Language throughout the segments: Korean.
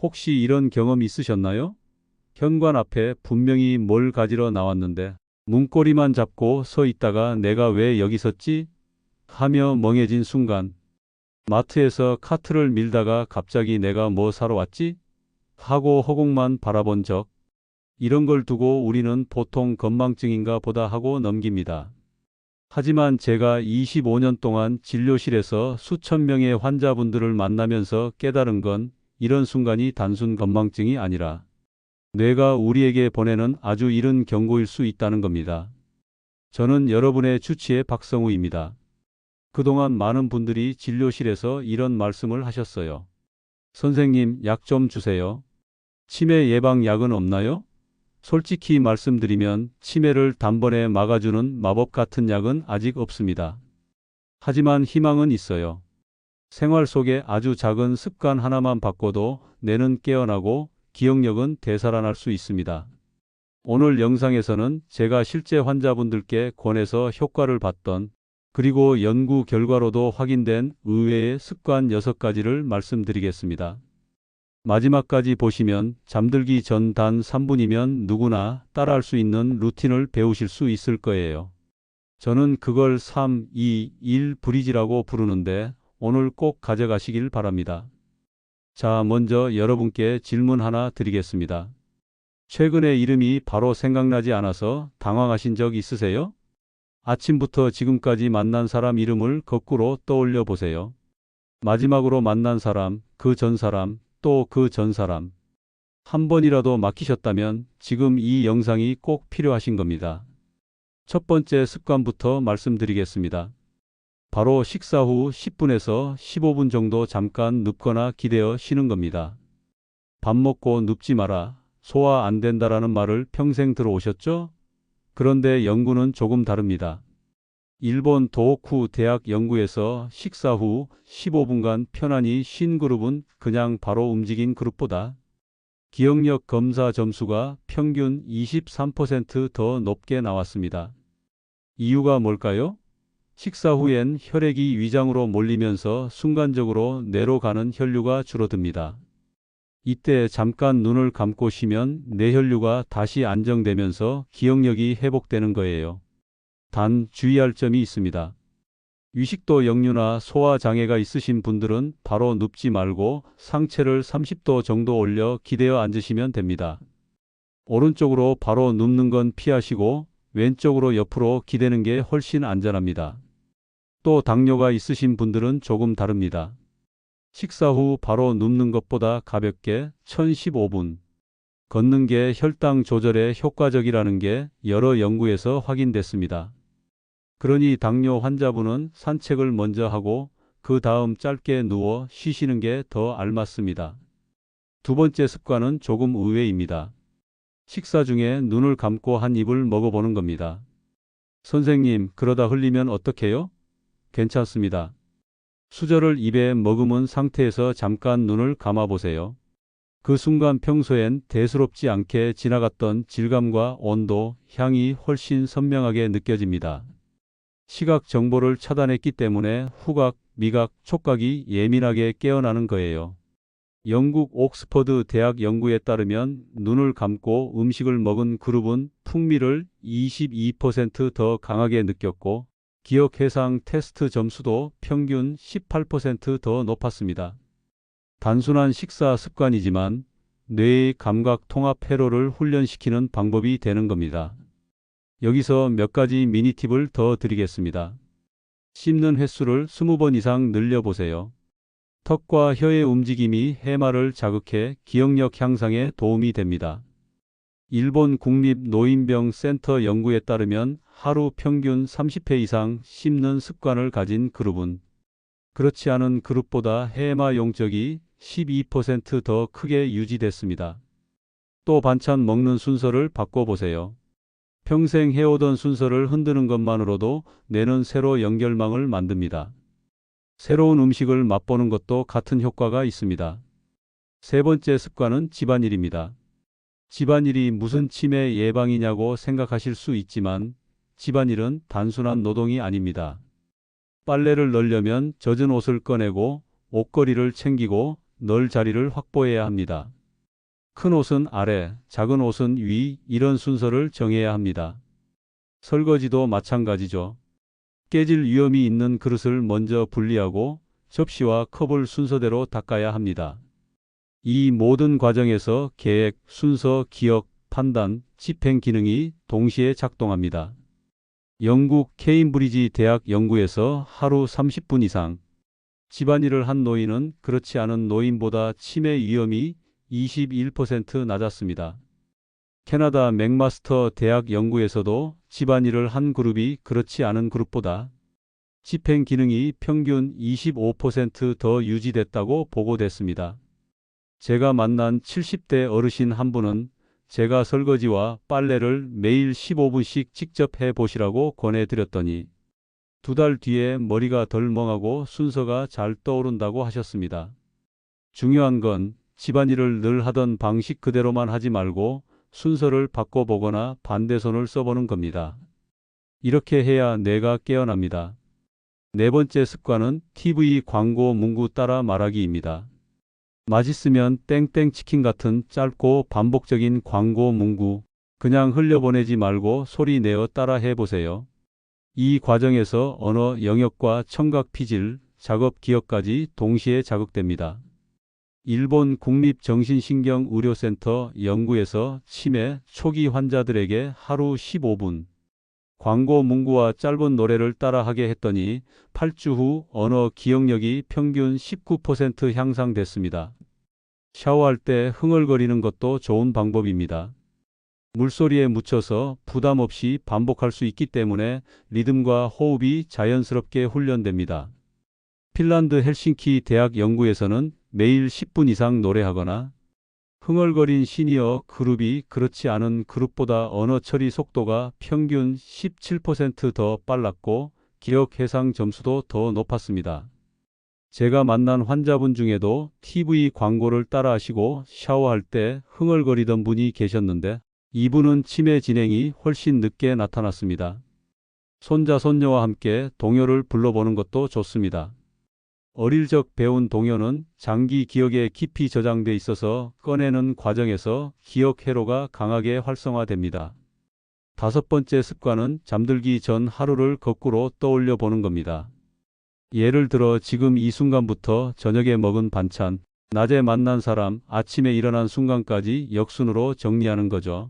혹시 이런 경험 있으셨나요? 현관 앞에 분명히 뭘 가지러 나왔는데 문고리만 잡고 서 있다가 내가 왜 여기 섰지? 하며 멍해진 순간, 마트에서 카트를 밀다가 갑자기 내가 뭐 사러 왔지? 하고 허공만 바라본 적, 이런 걸 두고 우리는 보통 건망증인가 보다 하고 넘깁니다. 하지만 제가 25년 동안 진료실에서 수천 명의 환자분들을 만나면서 깨달은 건 이런 순간이 단순 건망증이 아니라 뇌가 우리에게 보내는 아주 이른 경고일 수 있다는 겁니다. 저는 여러분의 주치의 박성우입니다. 그동안 많은 분들이 진료실에서 이런 말씀을 하셨어요. 선생님, 약 좀 주세요. 치매 예방 약은 없나요? 솔직히 말씀드리면 치매를 단번에 막아주는 마법 같은 약은 아직 없습니다. 하지만 희망은 있어요. 생활 속에 아주 작은 습관 하나만 바꿔도 뇌는 깨어나고 기억력은 되살아날 수 있습니다. 오늘 영상에서는 제가 실제 환자분들께 권해서 효과를 봤던, 그리고 연구 결과로도 확인된 의외의 습관 6가지를 말씀드리겠습니다. 마지막까지 보시면 잠들기 전 단 3분이면 누구나 따라할 수 있는 루틴을 배우실 수 있을 거예요. 저는 그걸 3, 2, 1 브리지라고 부르는데 오늘 꼭 가져가시길 바랍니다. 자, 먼저 여러분께 질문 하나 드리겠습니다. 최근에 이름이 바로 생각나지 않아서 당황하신 적 있으세요? 아침부터 지금까지 만난 사람 이름을 거꾸로 떠올려 보세요. 마지막으로 만난 사람, 그 전 사람, 또 그 전 사람. 한 번이라도 막히셨다면 지금 이 영상이 꼭 필요하신 겁니다. 첫 번째 습관부터 말씀드리겠습니다. 바로 식사 후 10분에서 15분 정도 잠깐 눕거나 기대어 쉬는 겁니다. 밥 먹고 눕지 마라, 소화 안 된다라는 말을 평생 들어오셨죠? 그런데 연구는 조금 다릅니다. 일본 도호쿠 대학 연구에서 식사 후 15분간 편안히 쉰 그룹은 그냥 바로 움직인 그룹보다 기억력 검사 점수가 평균 23% 더 높게 나왔습니다. 이유가 뭘까요? 식사 후엔 혈액이 위장으로 몰리면서 순간적으로 뇌로 가는 혈류가 줄어듭니다. 이때 잠깐 눈을 감고 쉬면 뇌혈류가 다시 안정되면서 기억력이 회복되는 거예요. 단 주의할 점이 있습니다. 위식도 역류나 소화 장애가 있으신 분들은 바로 눕지 말고 상체를 30도 정도 올려 기대어 앉으시면 됩니다. 오른쪽으로 바로 눕는 건 피하시고 왼쪽으로 옆으로 기대는 게 훨씬 안전합니다. 또 당뇨가 있으신 분들은 조금 다릅니다. 식사 후 바로 눕는 것보다 가볍게 1015분 걷는 게 혈당 조절에 효과적이라는 게 여러 연구에서 확인됐습니다. 그러니 당뇨 환자분은 산책을 먼저 하고 그 다음 짧게 누워 쉬시는 게 더 알맞습니다. 두 번째 습관은 조금 의외입니다. 식사 중에 눈을 감고 한 입을 먹어보는 겁니다. 선생님, 그러다 흘리면 어떡해요? 괜찮습니다. 수저를 입에 머금은 상태에서 잠깐 눈을 감아보세요. 그 순간 평소엔 대수롭지 않게 지나갔던 질감과 온도, 향이 훨씬 선명하게 느껴집니다. 시각 정보를 차단했기 때문에 후각, 미각, 촉각이 예민하게 깨어나는 거예요. 영국 옥스퍼드 대학 연구에 따르면 눈을 감고 음식을 먹은 그룹은 풍미를 22%더 강하게 느꼈고 기억 해상 테스트 점수도 평균 18%더 높았습니다. 단순한 식사 습관이지만 뇌의 감각 통합 회로를 훈련시키는 방법이 되는 겁니다. 여기서 몇 가지 미니 팁을 더 드리겠습니다. 씹는 횟수를 20번 이상 늘려보세요. 턱과 혀의 움직임이 해마를 자극해 기억력 향상에 도움이 됩니다. 일본 국립노인병센터 연구에 따르면 하루 평균 30회 이상 씹는 습관을 가진 그룹은 그렇지 않은 그룹보다 해마 용적이 12%더 크게 유지됐습니다. 또 반찬 먹는 순서를 바꿔보세요. 평생 해오던 순서를 흔드는 것만으로도 뇌는 새로 연결망을 만듭니다. 새로운 음식을 맛보는 것도 같은 효과가 있습니다. 세 번째 습관은 집안일입니다. 집안일이 무슨 치매 예방이냐고 생각하실 수 있지만 집안일은 단순한 노동이 아닙니다. 빨래를 널려면 젖은 옷을 꺼내고 옷걸이를 챙기고 널 자리를 확보해야 합니다. 큰 옷은 아래, 작은 옷은 위, 이런 순서를 정해야 합니다. 설거지도 마찬가지죠. 깨질 위험이 있는 그릇을 먼저 분리하고 접시와 컵을 순서대로 닦아야 합니다. 이 모든 과정에서 계획, 순서, 기억, 판단, 집행 기능이 동시에 작동합니다. 영국 케임브리지 대학 연구에서 하루 30분 이상 집안일을 한 노인은 그렇지 않은 노인보다 치매 위험이 21% 낮았습니다. 캐나다 맥마스터 대학 연구에서도 집안일을 한 그룹이 그렇지 않은 그룹보다 집행 기능이 평균 25% 더 유지됐다고 보고됐습니다. 제가 만난 70대 어르신 한 분은 제가 설거지와 빨래를 매일 15분씩 직접 해보시라고 권해드렸더니 2달 뒤에 머리가 덜 멍하고 순서가 잘 떠오른다고 하셨습니다. 중요한 건 집안일을 늘 하던 방식 그대로만 하지 말고 순서를 바꿔보거나 반대손을 써보는 겁니다. 이렇게 해야 뇌가 깨어납니다. 네 번째 습관은 TV 광고 문구 따라 말하기입니다. 맛있으면 땡땡 치킨 같은 짧고 반복적인 광고 문구 그냥 흘려보내지 말고 소리 내어 따라 해보세요. 이 과정에서 언어 영역과 청각 피질, 작업 기억까지 동시에 자극됩니다. 일본 국립정신신경의료센터 연구에서 치매 초기 환자들에게 하루 15분 광고 문구와 짧은 노래를 따라하게 했더니 8주 후 언어 기억력이 평균 19% 향상됐습니다. 샤워할 때 흥얼거리는 것도 좋은 방법입니다. 물소리에 묻혀서 부담 없이 반복할 수 있기 때문에 리듬과 호흡이 자연스럽게 훈련됩니다. 핀란드 헬싱키 대학 연구에서는 매일 10분 이상 노래하거나 흥얼거린 시니어 그룹이 그렇지 않은 그룹보다 언어 처리 속도가 평균 17% 더 빨랐고 기억 해상 점수도 더 높았습니다. 제가 만난 환자분 중에도 TV 광고를 따라하시고 샤워할 때 흥얼거리던 분이 계셨는데 이분은 치매 진행이 훨씬 늦게 나타났습니다. 손자, 손녀와 함께 동요를 불러보는 것도 좋습니다. 어릴 적 배운 동요는 장기 기억에 깊이 저장돼 있어서 꺼내는 과정에서 기억 회로가 강하게 활성화됩니다. 5번째 습관은 잠들기 전 하루를 거꾸로 떠올려 보는 겁니다. 예를 들어 지금 이 순간부터 저녁에 먹은 반찬, 낮에 만난 사람, 아침에 일어난 순간까지 역순으로 정리하는 거죠.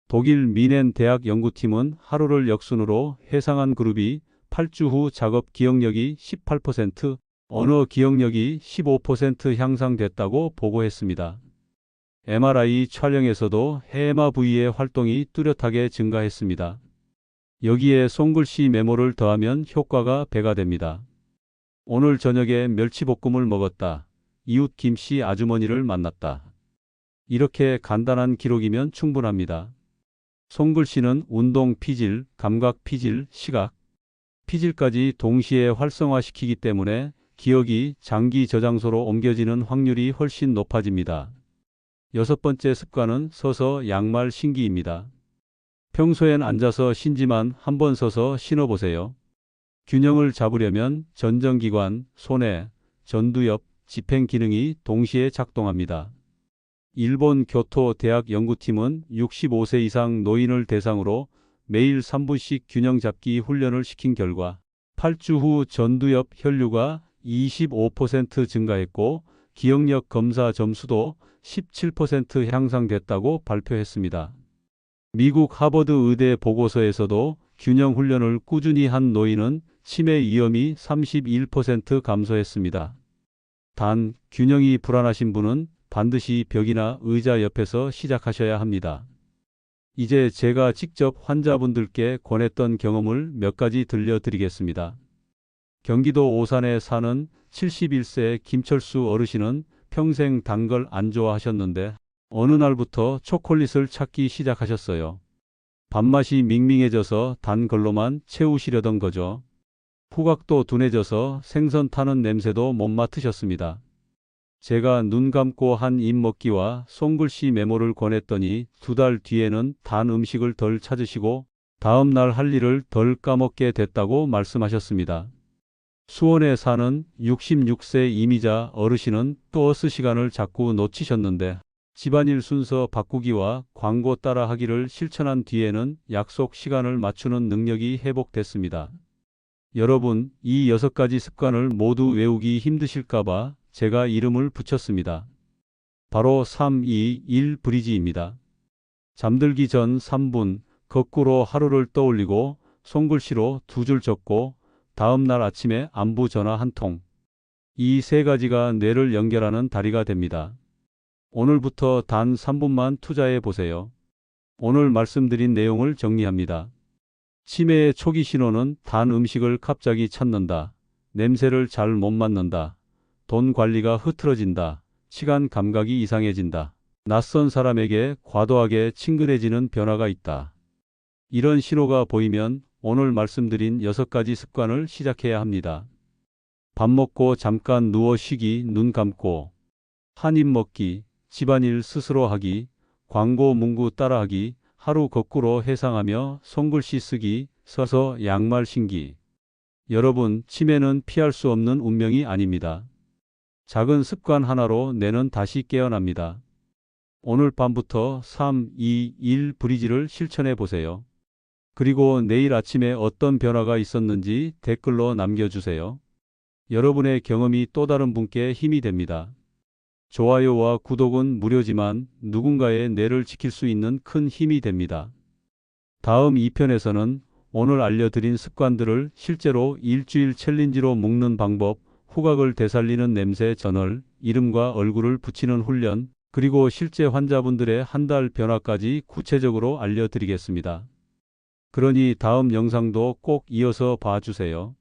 독일 미넨 대학 연구팀은 하루를 역순으로 회상한 그룹이 8주 후 작업 기억력이 18%, 언어 기억력이 15% 향상됐다고 보고했습니다. MRI 촬영에서도 해마 부위의 활동이 뚜렷하게 증가했습니다. 여기에 손글씨 메모를 더하면 효과가 배가 됩니다. 오늘 저녁에 멸치볶음을 먹었다. 이웃 김씨 아주머니를 만났다. 이렇게 간단한 기록이면 충분합니다. 손글씨는 운동 피질, 감각 피질, 시각 피질까지 동시에 활성화시키기 때문에 기억이 장기 저장소로 옮겨지는 확률이 훨씬 높아집니다. 6번째 습관은 서서 양말 신기입니다. 평소엔 앉아서 신지만 한번 서서 신어보세요. 균형을 잡으려면 전정기관, 손해, 전두엽, 집행 기능이 동시에 작동합니다. 일본 교토 대학 연구팀은 65세 이상 노인을 대상으로 매일 3분씩 균형 잡기 훈련을 시킨 결과 8주 후 전두엽 혈류가 25% 증가했고 기억력 검사 점수도 17% 향상됐다고 발표했습니다. 미국 하버드 의대 보고서에서도 균형 훈련을 꾸준히 한 노인은 치매 위험이 31% 감소했습니다. 단, 균형이 불안하신 분은 반드시 벽이나 의자 옆에서 시작하셔야 합니다. 이제 제가 직접 환자분들께 권했던 경험을 몇 가지 들려드리겠습니다. 경기도 오산에 사는 71세 김철수 어르신은 평생 단 걸 안 좋아하셨는데 어느 날부터 초콜릿을 찾기 시작하셨어요. 밥맛이 밍밍해져서 단 걸로만 채우시려던 거죠. 후각도 둔해져서 생선 타는 냄새도 못 맡으셨습니다. 제가 눈 감고 한 입 먹기와 손글씨 메모를 권했더니 2달 뒤에는 단 음식을 덜 찾으시고 다음 날 할 일을 덜 까먹게 됐다고 말씀하셨습니다. 수원에 사는 66세 이미자 어르신은 버스 시간을 자꾸 놓치셨는데 집안일 순서 바꾸기와 광고 따라하기를 실천한 뒤에는 약속 시간을 맞추는 능력이 회복됐습니다. 여러분, 이 6가지 습관을 모두 외우기 힘드실까봐 제가 이름을 붙였습니다. 바로 3-2-1 브리지입니다. 잠들기 전 3분 거꾸로 하루를 떠올리고 손글씨로 2줄 적고 다음 날 아침에 안부 전화 한 통. 이 3가지가 뇌를 연결하는 다리가 됩니다. 오늘부터 단 3분만 투자해 보세요. 오늘 말씀드린 내용을 정리합니다. 치매의 초기 신호는 단 음식을 갑자기 찾는다. 냄새를 잘 못 맡는다. 돈 관리가 흐트러진다. 시간 감각이 이상해진다. 낯선 사람에게 과도하게 친근해지는 변화가 있다. 이런 신호가 보이면 오늘 말씀드린 6가지 습관을 시작해야 합니다. 밥 먹고 잠깐 누워 쉬기, 눈 감고, 한 입 먹기, 집안일 스스로 하기, 광고 문구 따라하기, 하루 거꾸로 해상하며 손글씨 쓰기, 서서 양말 신기. 여러분, 치매는 피할 수 없는 운명이 아닙니다. 작은 습관 하나로 뇌는 다시 깨어납니다. 오늘 밤부터 3-2-1 브리지를 실천해 보세요. 그리고 내일 아침에 어떤 변화가 있었는지 댓글로 남겨주세요. 여러분의 경험이 또 다른 분께 힘이 됩니다. 좋아요와 구독은 무료지만 누군가의 뇌를 지킬 수 있는 큰 힘이 됩니다. 다음 2편에서는 오늘 알려드린 습관들을 실제로 일주일 챌린지로 묶는 방법, 후각을 되살리는 냄새 전월, 이름과 얼굴을 붙이는 훈련, 그리고 실제 환자분들의 한 달 변화까지 구체적으로 알려드리겠습니다. 그러니 다음 영상도 꼭 이어서 봐주세요.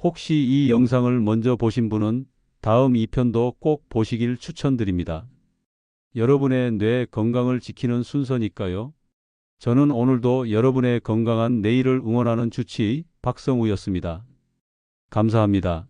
혹시 이 영상을 먼저 보신 분은 다음 2편도 꼭 보시길 추천드립니다. 여러분의 뇌 건강을 지키는 순서니까요. 저는 오늘도 여러분의 건강한 내일을 응원하는 주치의 박성우였습니다. 감사합니다.